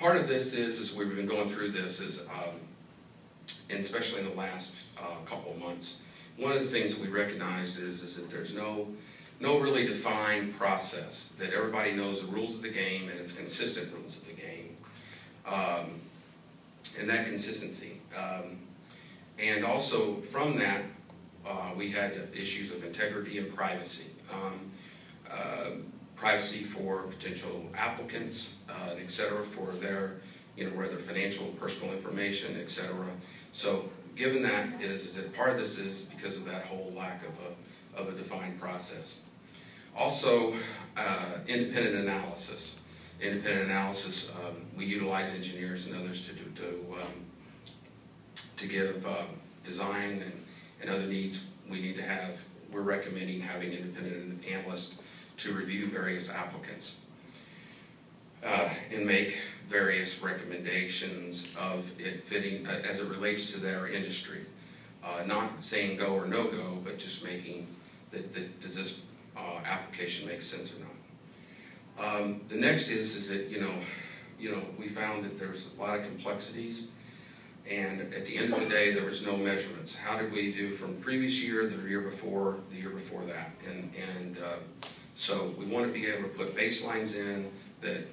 part of this is we've been going through this and especially in the last couple of months, one of the things that we recognized is that there's no really defined process, that everybody knows the rules of the game and it's consistent rules of the game, and that consistency. And also from that, we had issues of integrity and privacy. Privacy for potential applicants, et cetera, for their, whether financial, personal information, et cetera. So given that is that part of this is because of that whole lack of a defined process. Also, independent analysis. Independent analysis, we utilize engineers and others to give design and other needs we need to have. We're recommending having independent analysts to review various applicants and make various recommendations of it fitting as it relates to their industry. Not saying go or no go, but just making does this application make sense or not. The next is that we found that there's a lot of complexities, and at the end of the day there was no measurements. How did we do from previous year, the year before that, and so we want to be able to put baselines in that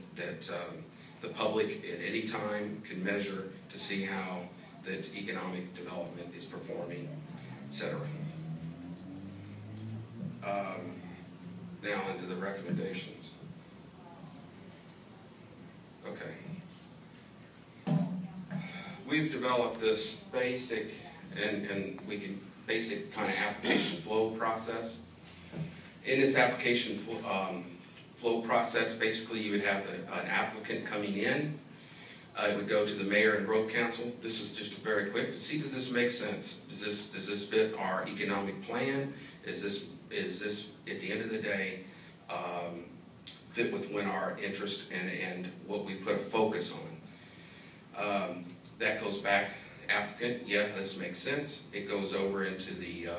the public at any time can measure to see how that economic development is performing, etc. Now into the recommendations. Okay. We've developed this basic basic kind of application flow process. In this application flow process, basically you would have an applicant coming in. It would go to the mayor and growth council. This is just very quick to see, does this make sense? Does this fit our economic plan? Is this at the end of the day fit with our interest and what we put a focus on? That goes back, applicant, yeah, this makes sense. It goes over into the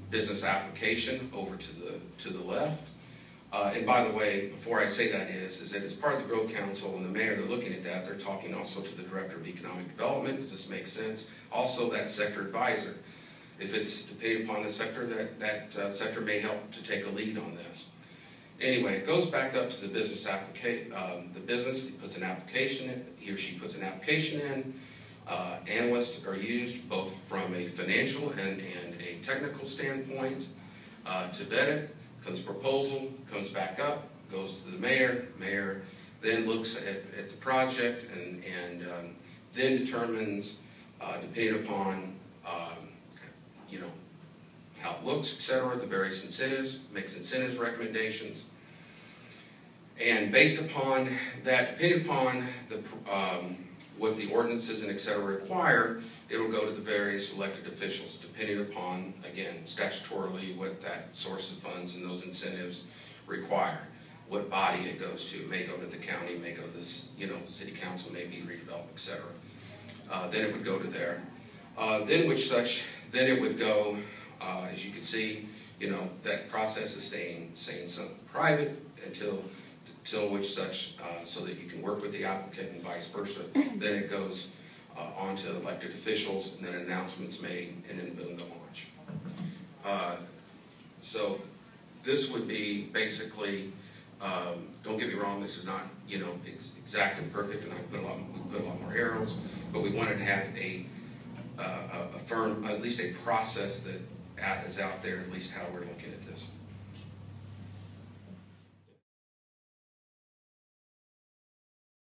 business application over to the left. And by the way, before I say that is that as part of the Growth Council and the mayor, they're looking at that. They're talking also to the Director of Economic Development. Does this make sense? Also, that sector advisor. If it's depending upon the sector, that sector may help to take a lead on this. Anyway, it goes back up to the business application. The business, he puts an application in. He or she puts an application in. Analysts are used both from a financial and a technical standpoint to vet it. Comes proposal, comes back up, goes to the mayor. Mayor then looks at the project and then determines, depending upon how it looks, etc., the various incentives, makes incentives recommendations. And based upon that, depending upon what the ordinances and etc. require, it will go to the various elected officials, depending upon, again, statutorily what that source of funds and those incentives require. What body it goes to. It may go to the county, may go to this, city council, maybe redevelopment, etc. Then it would go to there. Then it would go, as you can see, that process is staying something private until which such, so that you can work with the applicant and vice versa. Then it goes on to elected officials, and then announcements made, and then boom, the launch. So this would be basically, don't get me wrong, this is not exact and perfect, and we put a lot more arrows, but we wanted to have a firm, at least a process that is out there, at least how we're looking at this.